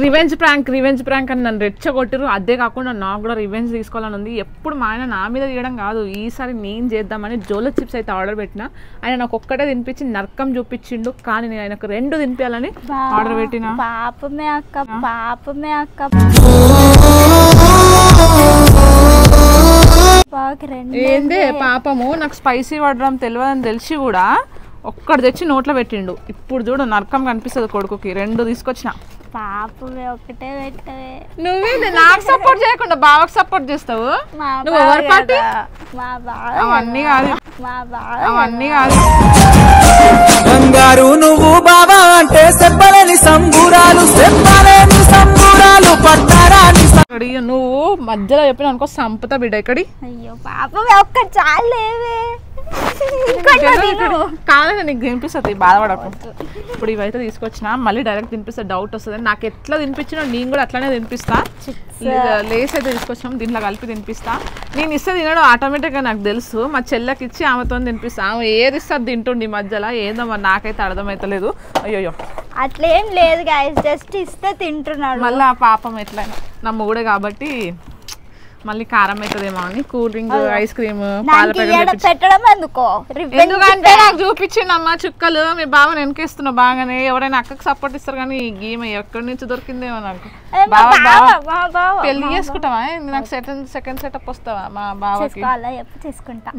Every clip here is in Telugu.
రివెంజ్ ప్రాంక్ అని నన్ను రెచ్చగొట్టిరు. అదే కాకుండా నాకు కూడా రివెంజ్ తీసుకోవాలని ఉంది. ఎప్పుడు మా ఆయన నా మీద తీయడం కాదు, ఈసారి నేను చేద్దామని జోలో చిప్స్ అయితే ఆర్డర్ పెట్టిన. ఆయన నాకు ఒక్కటే తినిపించి నరకం చూపించిండు, కానీ నేను ఆయనకు 2 తినిపించాలని ఆర్డర్ పెట్టిన. పాపమే అక్క ఏందే పాపము, నాకు స్పైసీ పడడం తెలియదని తెలిసి కూడా ఒక్కడు తెచ్చి నోట్లో పెట్టిండు. ఇప్పుడు చూడు నరకం కనిపిస్తుంది కొడుకుకి. 2 తీసుకొచ్చిన. పాపమే ఒకటే పెట్టవే. నువ్వే నాకు సపోర్ట్ చేయకుండా బావకు సపోర్ట్ చేస్తావు. నువ్వు ఎవరి పార్టీ? అవన్నీ కాదు బంగారు నువ్వు బాబా అంటే చెప్పలేని సంబూరాలు పట్టారాని. నువ్వు మధ్యలో చెప్పిన అనుకో సంపుతా బిడ్డ. ఇక్కడి అయ్యో పాపమే ఒక్క చాలేవే. కాదు నీకు తినిపిస్తుంది, బాధపడకు. ఇప్పుడు ఇవైతే తీసుకొచ్చిన, మళ్ళీ డైరెక్ట్ తినిపిస్తే డౌట్ వస్తుంది. నాకు ఎట్లా తినిపించినా నేను కూడా అట్లానే తినిపిస్తా. లేస్ అయితే తీసుకొచ్చినాం, దీంట్లో కలిపి తినిపిస్తా. నేను ఇస్తే తినడం ఆటోమేటిక్గా నాకు తెలుసు. మా చెల్లెకి ఇచ్చి ఆమెతో తినిపిస్తా. ఆమె ఏది ఇస్తుంది తింటుండి మధ్యలో, ఏదో మరి నాకైతే అర్థమవుతలేదు. అయ్యో అట్లేం లేదు గైస్, జస్ట్ ఇస్తే తింటున్నాడు. మళ్ళీ ఆ పాపం ఎట్లయినా నా మొగుడే కాబట్టి మళ్ళీ కారం అవుతుందేమో అని కూల్ డ్రింక్, ఐస్ క్రీమ్, పెట్టడం ఎందుకంటే నాకు చూపించిండమ్మా చుక్కలు. మీ బావని వెనకేస్తున్నా బాగానే. ఎవరైనా అక్కకి సపోర్ట్ ఇస్తారు కానీ గీమ ఎక్కడి నుంచి దొరికిందేమో నాకు. పెళ్లి చేసుకుంటావా? నాకు సెకండ్ సెటప్ వస్తావా మా బావకి?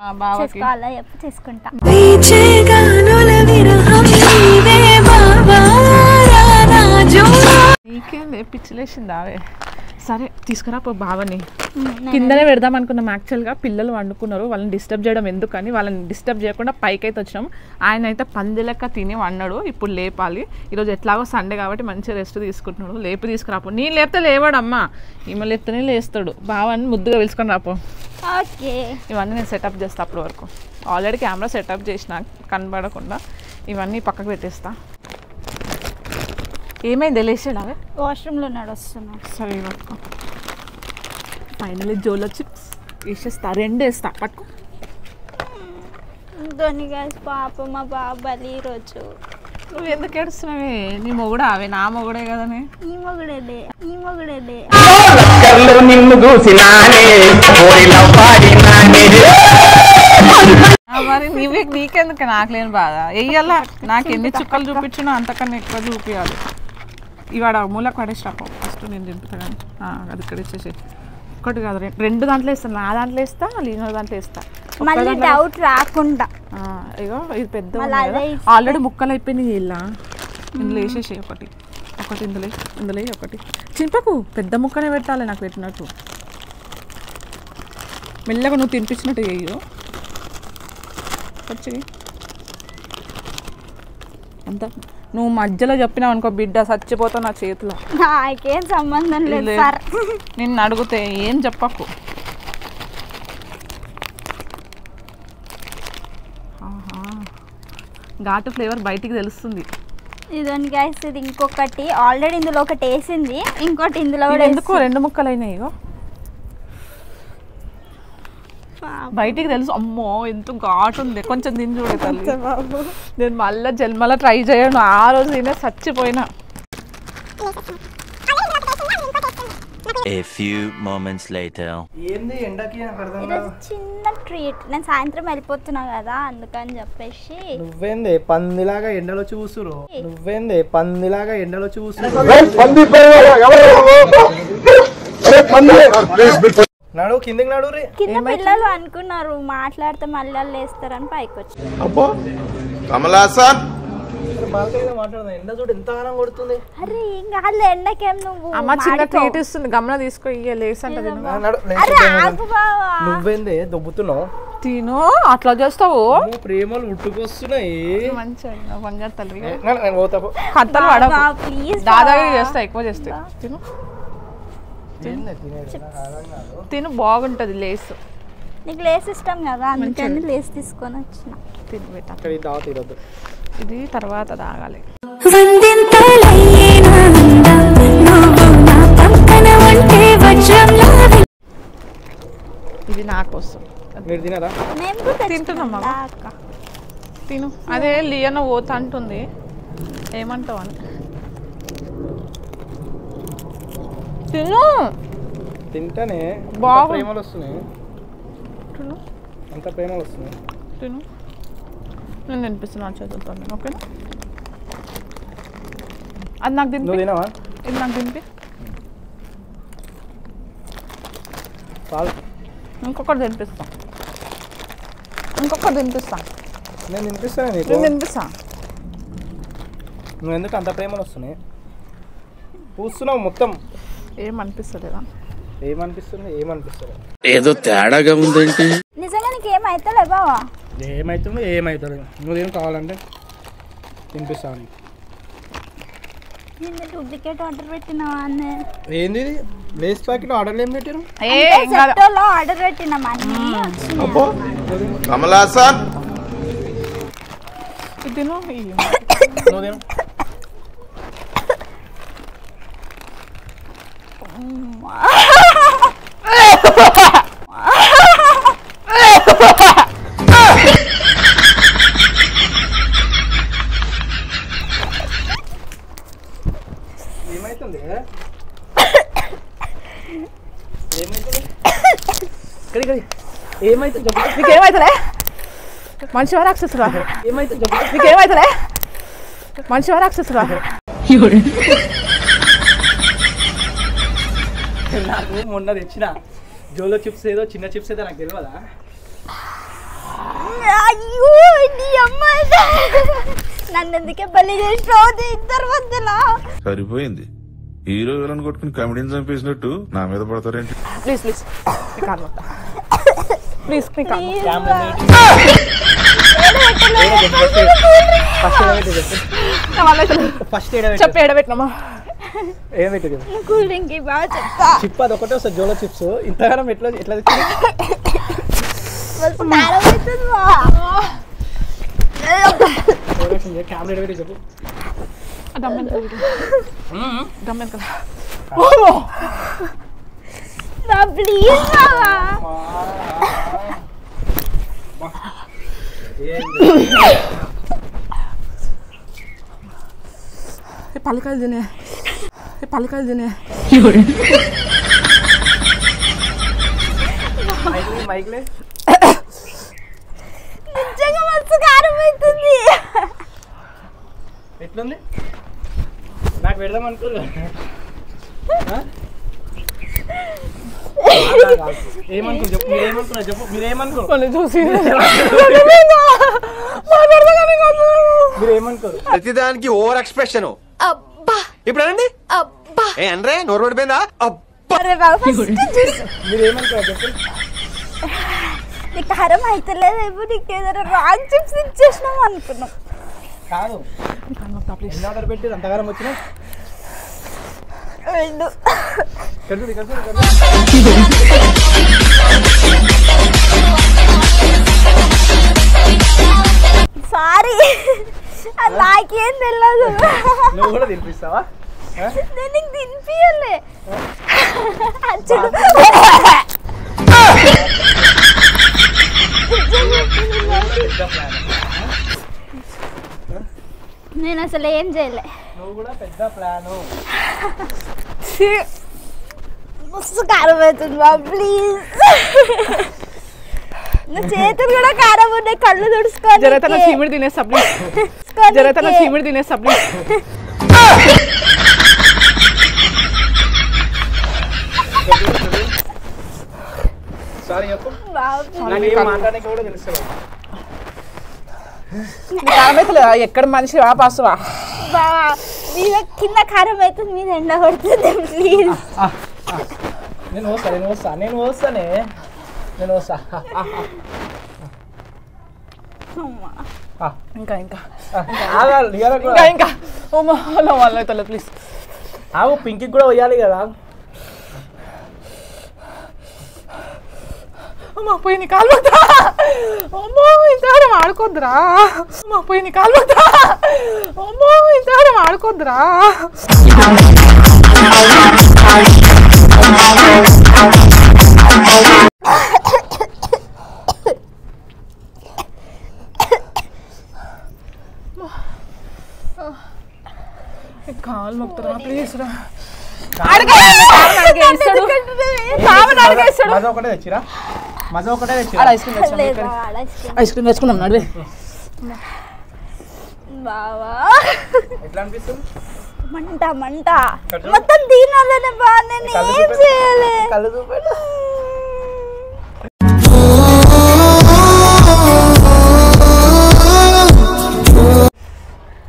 మా బావకి నీకేంది పిచ్చిలేసింది అవే. సరే తీసుకురా పో బావని. కిందనే పెడదాం అనుకున్నాం. యాక్చువల్గా పిల్లలు వండుకున్నారు, వాళ్ళని డిస్టర్బ్ చేయడం ఎందుకని వాళ్ళని డిస్టర్బ్ చేయకుండా పైకి అయితే వచ్చినాం. ఆయన అయితే పంది లెక్క తిని వండాడు. ఇప్పుడు లేపాలి. ఈరోజు ఎట్లాగో సండే కాబట్టి మంచిగా రెస్ట్ తీసుకుంటున్నాడు. లేపి తీసుకురాపో. నేను లేపితే లేవాడమ్మా, ఈమె లేపితేనే లేస్తాడు. బావని ముద్దుగా పిలుచుకొని రాపో. ఇవన్నీ నేను సెటప్ చేస్తా. అప్పటి వరకు ఆల్రెడీ కెమెరా సెటప్ చేసిన కనబడకుండా. ఇవన్నీ పక్కకు పెట్టేస్తా. ఏమైంది లేచాడు? అవే వాష్రూమ్లో నడుస్తున్నా. సరే పట్టుకో. ఫైనల్లీ జోలో చిప్స్ వేసేస్తా. 2 వేస్తా. పట్టుకో. పాప మా బాబాలి ఈరోజు. నువ్వు ఎందుకు ఏడుస్తున్నావే? నీ మొగుడా? అవే నా మొగుడే కదనే. ఈ మొగుడే మరి నీకెందుకు? నాకు లేని బాధ. వెయ్యాలా? నాకు ఎన్ని చుక్కలు చూపించినా అంతకన్నా ఎక్కువ చూపించాలి. ఇవాడ మూలకు పడేసినప్పు ఫస్ట్ నేను తింపుతాను. అది ఇక్కడ ఇచ్చేసి ఒక్కటి కాదు 2 దాంట్లో వేస్తాను. నా దాంట్లో వేస్తా, లీనో దాంట్లో వేస్తా. డౌట్ రాకుండా. ఇగో ఇది పెద్ద ఆల్రెడీ ముక్కలు అయిపోయినాయి. ఇలా ఇందులో వేసేసి ఒకటి ఇందులో ఒకటి చింపకు. పెద్ద ముక్కనే పెట్టాలి నాకు పెట్టినట్టు. మెల్లగా నువ్వు తినిపించినట్టు చెయ్యు. వచ్చి అంత నువ్వు మధ్యలో చెప్పినావు అనుకో బిడ్డ చచ్చిపోతావు నా చేతిలో. నాకేం సంబంధం లేదు సార్. నిన్ను అడిగితే ఏం చెప్పకు. ఘాటు ఫ్లేవర్ బయటికి తెలుస్తుంది. ఇదండి గైస్, ఇది ఇంకొకటి ఆల్రెడీ ఇందులో ఒకటి వేసింది, ఇంకోటి ఇందులో ఎందుకు 2 ముక్కలు అయినాయి. ఇగో బయటికి తెలుసు. అమ్మో ఎంత ఘాటు ఉంది. కొంచెం తిని చూడే తల్లి. నేను మళ్ళీ జన్మలో ట్రై చేయను. ఆ రోజు నేనే చచ్చిపోయినా. A few moments later. ఏంది ఎండకి నాకు అర్థం కాదు. చిన్న ట్రీట్. నేను సాయంత్రం వెళ్ళిపోతున్నా కదా అందుకని చెప్పేసి. నువ్వేంది పందిలాగా ఎండలో చూసురు? నడు కిందకి నడు రే. కింద పిల్లలు అనుకున్నారు మాట్లాడితే మళ్ళీ లేస్తారని పైకి వచ్చి. ఎండ చూడు ఎంత ఆనం కొడుతుంది. అరే ఏం కాదు ఎండకేం. నువ్వు అమ్మ చిన్న ట్రీట్ ఇస్తుంది, గమన తీసుకో. లేసంటే నువ్వేంది దొబ్బుతున్నావు? తిను. అట్లా చేస్తావు? ప్రేమలు ఉట్టుకొస్తున్నాయి. మంచిగా బంగారు తల్లి. కత్తలు దాదాగిరి చేస్తా, ఎక్కువ చేస్తే. తిను తిను బాగుంటది. లేస్ నీకు లేస్ ఇష్టం కదా అందుకని లేస్ తీసుకొని వచ్చిన. తిను బేటా. ఇది తర్వాత తాగాలి. ఇది నా కోసం. తింటున్నామా? తిను. అదే లియన పోతా అంటుంది, ఏమంటావు అని. తిను తింటానే బాగు. ప్రేమలు వస్తున్నాయి, తిను ఎంత ప్రేమలు వస్తున్నాయి. తిను నేను తినిపిస్తున్నాను చేతులతో నేను, ఓకేనా? అది నాకు నువ్వు తినిపి, తినవా? ఇది నాకు తినిపి. చాలు, ఇంకొకటి తినిపిస్తా, ఇంకొకటి తినిపిస్తా, నేను తినిపిస్తాను నీకు. నేను తినిపిస్తా. నువ్వు ఎందుకు అంత ప్రేమలు వస్తున్నాయి? పూస్తున్నావు మొత్తం. ఏమనిపిస్తలేదా? ఏమనిపిస్తుంది? ఏమనిపిస్తుంది? ఏదో తేడాగా ఉందేంటి? నిజంగా నీకు ఏమైతలే బావా? ఏమవుతుంది? ఏమవుతుంది? నువ్వేం కావాలంటే తినిపిస్తాను. నిన్న డూప్లికేట్ ఆర్డర్ పెట్టినావా అన్న? ఏంది ఇది? లేస్ ప్యాకెట్ ఆర్డర్లు ఏం పెట్టారు? సెప్టోలో ఆర్డర్ పెట్టినాం అన్ని వచ్చినాయి. అబ్బో, కమలాసన్ తిను నువ్వు తిను. ఏమైతుంది? ఏమైతుంది? ఏమైతుంది చెప్పు. నీకేమైతలే? మంచివా రాక్షసురా? ఏమైతుంది చెప్పు. నీకేమైతలే? మంచివా రాక్షసురా? నాకు మొన్న తెచ్చిన జోలో చిప్స్ ఏదో చిన్న చిప్స్ ఏదో నాకు తెలియదా? అయ్యో నీ అమ్మ నన్ను ఎందుకే బలి చేసినావు ఇద్దరు మధ్యలో? సరిపోయింది. హీరో విలన్ కొట్టుకుని కమెడీని చంపేసినట్టు నా మీద పడతారేంటి? ప్లీజ్ ప్లీజ్ నీ కాలు మొత్తం, ప్లీజ్ నీ కాలు ఫస్ట్ చెప్పి ఏడబెట్టినామా? ఏం పెట్టింది? కూల్ డ్రింక్ బాగా చెప్తా. చిప్ అది ఒకటే వస్తుంది జోలో చిప్స్. ఇంతగానం ఎట్లా ఎట్లా తెచ్చింది? కారం అవుతుంది బా. కెమెరా పెట్టి చెప్పు. ప్లీజ్ బావా. పలకాయలు తినే, పలకాయలు తినే. మైక్లే నిజంగా మస్తు కారం అవుతుంది. ఎట్లుంది? నాకు పెడదాం అనుకోరు. ఏమనుకో చెప్పు. మీరేమనుకున్నా చెప్పు. మీరేమనుకో చూసి మీరేమనుకోరు. ప్రతిదానికి ఓవర్ ఎక్స్ప్రెషన్. అబ్బా ఇప్పుడు అనండి. అబ్బా. ఏ అనరే నోరు పడిపోయిందా? అరే బాబా ఫస్ట్ చూసి మీరేమనుకోరు చెప్పు. నీకు కారం అవుతలేదు, నీకు ఏదైనా రాంగ్ చిప్స్ ఇచ్చేసినాం అనుకున్నాం. కాదు, ఎన్ని ఆర్డర్ పెట్టి అంతగానం వచ్చినా వెళ్ళు. సారీ, అది నాకేం తెలియదు. నువ్వు కూడా తినిపిస్తావా? నేను నీకు తినిపియలే. నేను అసలు ఏం చేయలే. నువ్వు కూడా పెద్ద ప్లాను. మస్తు కారం అవుతుంది బా, ప్లీజ్. నా చేతులు కూడా కారం ఉన్నాయి, కళ్ళు తుడుచుకోవాలి. జరతన చీమిడి తినేస్తా ప్లీజ్, జరతన చీమిడి తినేస్తా ప్లీజ్. సారీ చెప్పు. నాకు ఏం మాట్లాడడానికి కూడా తెలుస్తుంది. ఎక్కడ మనిషి వాపాసువా? మీద కింద కారం అవుతుంది, మీద ఎండ పడుతుంది, ప్లీజ్. నేను వస్తానే. ఇంకా ఇంకా ఆగాలి. ఇంకా ఇంకా వాళ్ళ ప్లీజ్. ఆగు, పింకి కూడా పోయాలి కదా. అమ్మా పోయి నీ కాలు వద్దా? అమ్మో ఇంతగానం ఆడుకోద్దురా. అమ్మా పోయి నీ కాలు వద్దా? అమ్మో ఇంతగానం ఆడుకోద్దురా. కాలు మొక్కుతురా ప్లీజ్ రా. వేస్తాడు బావని అడిగేస్తాడు మజా ఒకటే తెచ్చిరా ఐస్ క్రీమ్ తెచ్చుకున్నాం ఐస్ క్రీమ్ తెచ్చుకున్నాం నడివే బావా ఎట్లా అనిపిస్తుంది మంట మొత్తం దీనివల్లనే బా నేను ఏం చేయలే కళ్ళు చూపెట్టు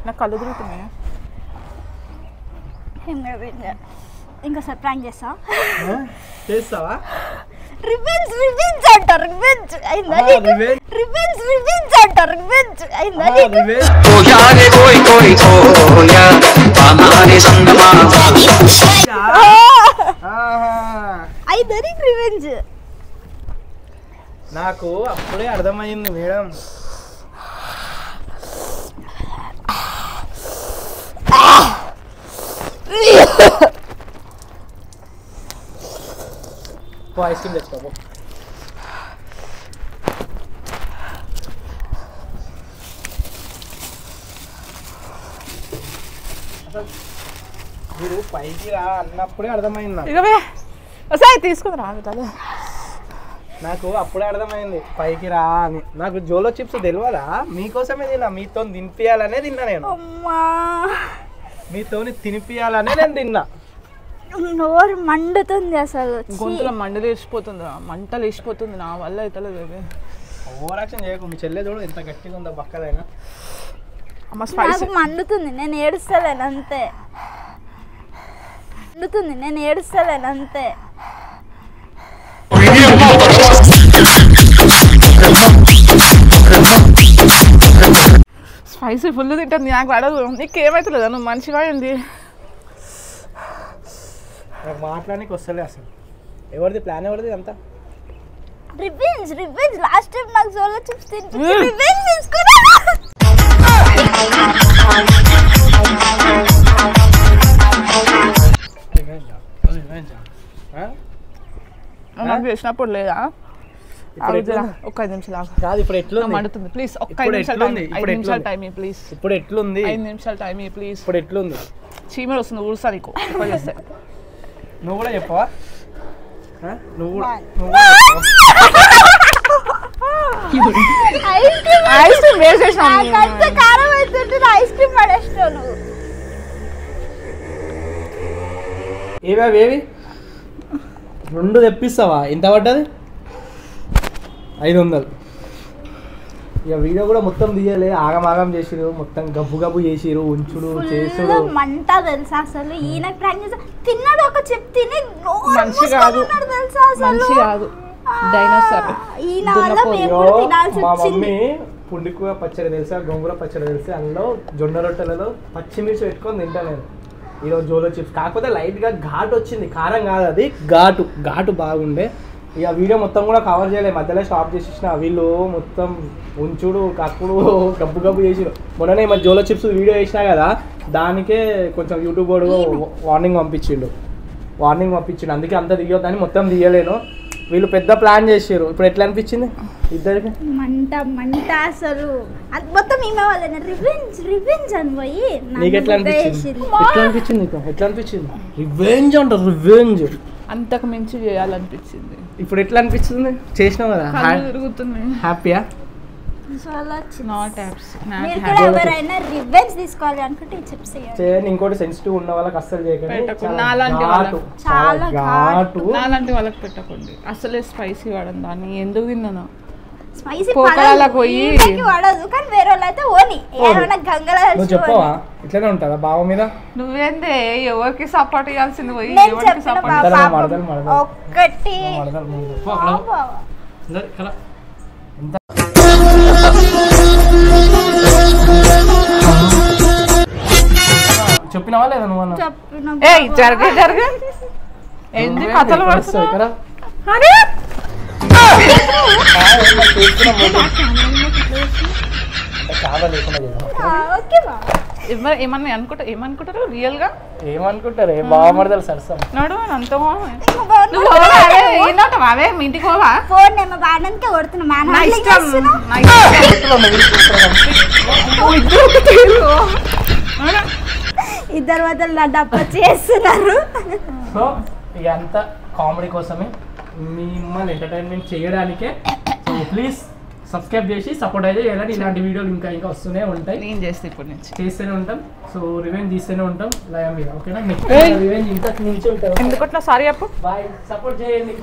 నాకు కళ్ళు తిరుగుతున్నాయా ఇంకా సార్ ప్రాంక్ చేస్తావా రివెంజ్ అంట రివెంజ్ అయిందని రివెంజ్ అంట రివెంజ్ అయిందని అయిందని రివెంజ్ నాకు అప్పుడే అర్థమైంది మేడం ఐస్ క్రీమ్ తెచ్చుకో మీరు పైకి రా అన్నప్పుడే అర్థమైంది నాకు. ఇక ఒకసారి తీసుకుని రాదు నాకు అప్పుడే అర్థమైంది పైకి రా అని. నాకు జోలో చిప్స్ తెలియదా మీకోసమే తిన్నా మీతో తినిపియాలనే తిన్నా నేను మీతో తినిపియాలనే నేను తిన్నా నోరు మండుతుంది అసలు గొంతులో మంటలు వేసిపోతుంది నా వల్ల అయితే ఓవర్ యాక్షన్ చేయకు మీ చెల్లె చూడు ఎంత గట్టిగా ఉందో పక్కదైనా అమ్మ స్పైసీ నాకు మండుతుంది నేను ఏడుస్తలేను అంతే స్పైసీ ఫుల్ తింటుంది నాకు పడదు నీకు ఏమవుతుందా నువ్వు మంచిగా అయింది నాకు మాట్లాడానికి వస్తలే అసలు ఎవరిది ప్లాన్ ఎవరిది అంతా రివెంజ్ లాస్ట్ టైం నాకు జోలో చిప్స్ తినిపించి రివెంజ్ తీసుకున్నా నాకు చేసినప్పుడు లేదా ఒక్క 5 నిమిషాలు కాదు ఇప్పుడు ఎట్లుంది మండుతుంది ప్లీజ్ ఒక్క 5 నిమిషాలు టైం ప్లీజ్ ఇప్పుడు ఎట్లుంది 5 నిమిషాలు టైం ప్లీజ్ ఇప్పుడు ఎట్లుంది చీమలు వస్తుంది ఊరుసా నీకు ఎక్కువ చేస్తే నువ్వు కూడా చెప్పవా నువ్వు ఐస్ క్రీమ్ వేసేసాను కారం అవుతుంటే ఐస్ క్రీమ్ పడేస్తావు నువ్వు ఏవి 2 తెప్పిస్తావా ఎంత పడ్డది 500 ఇక వీడియో కూడా మొత్తం తీయలే ఆగం చేసిరు మొత్తం గబ్బు చేసిరు ఉంచుడు చేసుడు మంట తెలుసా అసలు ఈయన ప్రాంక్ చేసా తిన్నాడు ఒక చెప్ తిని మనిషి కాదు డైనోసార్ ఈయన వల్ల మేము కూడా తినాల్సి మా వచ్చింది మమ్మీ పుండికూర పచ్చడి తెలుసా గోంగూర పచ్చడి తెలుసా అందులో జొన్న రొట్టెలలో పచ్చిమిర్చి పెట్టుకొని తింటా నేను ఈరోజు జోలో చిప్స్ కాకపోతే లైట్గా ఘాటు వచ్చింది కారం కాదు అది ఘాటు బాగుండే ఇక వీడియో మొత్తం కూడా కవర్ చేయలేదు మధ్యలో స్టాప్ చేసేసిన వీళ్ళు మొత్తం ఉంచుడు కక్కుడు గబ్బు చేసిరు మొన్ననే మన జోలో చిప్స్ వీడియో చేసినా కదా దానికే కొంచెం యూట్యూబ్ వాడు వార్నింగ్ పంపించిండు అందుకే అంత దిగొద్దని మొత్తం తీయలేను వీళ్ళు పెద్ద ప్లాన్ చేసారు ఇప్పుడు ఎట్లా అనిపించింది ఇద్దరికి మంట అసలు అది మొత్తం ఈమె వాళ్ళని రివెంజ్ అని పోయి నీకు ఎట్లా అనిపించింది రివెంజ్ అంటారు రివెంజ్ అంతకు మించి చేయాలనిపించింది ఇప్పుడు ఎట్లా అనిపిస్తుంది చేసినావు కదా తిరుగుతుంది హ్యాపీయా నాట్ యాప్స్ మీరు కూడా ఎవరైనా రివెంజ్ తీసుకోవాలి అనుకుంటే ఈ చిప్స్ చేయండి ఇంకోటి సెన్సిటివ్ ఉన్న వాళ్ళకి అస్సలు చేయకండి చాలా ఘాటు నాలాంటి వాళ్ళకి పెట్టకండి అసలే స్పైసీ వాడను దాన్ని ఎందుకు తిన్నాను స్పైసీ పోకడాలకు పోయి వాడదు కానీ వేరే వాళ్ళు అయితే ఓని ఏమైనా గంగలా నువ్వు చెప్పవా ఇట్లనే ఉంటుందా బావ మీద నువ్వేందే ఎవరికి సపోర్ట్ ఇవ్వాల్సింది పోయి నేను ఎవరికి చెప్పిన సపోర్ట్ మడతలు ఒక్కటి చెప్పినావా లేదా నువ్వు చెప్పిన జరగ ఏంది కథలు పడుతున్నావు ఇక్కడ అరే ఓకే బా ఏమనుకుంటారు రియల్ గా ఏమనుకుంటారు బావమరదలు సరసం నాడు అంత ఫోన్ మీ ఇంటికి పోవా ఏమో బాగానే కొడుతున్నా నా ఇష్టం ఇద్దరు వద్దలు నా డబ్బా చేస్తున్నారు ఇక అంతా కామెడీ కోసమే, మిమ్మల్ని ఎంటర్టైన్మెంట్ చేయడానికే. సో ప్లీజ్ సబ్స్క్రైబ్ చేసి సపోర్ట్ అయితే చేయాలని. ఇలాంటి వీడియోలు ఇంకా ఇంకా వస్తూనే ఉంటాయి, నేను చేస్తే ఇప్పటి నుంచి చేస్తూనే ఉంటాం. సో రివెంజ్ తీస్తూనే ఉంటాం లయ మీద, ఓకేనా? నెక్స్ట్ రివెంజ్ ఇంతకు నుంచి ఉంటాం. ఎందుకట్లా సారీ అప్పు బాయ్, సపోర్ట్ చేయండి.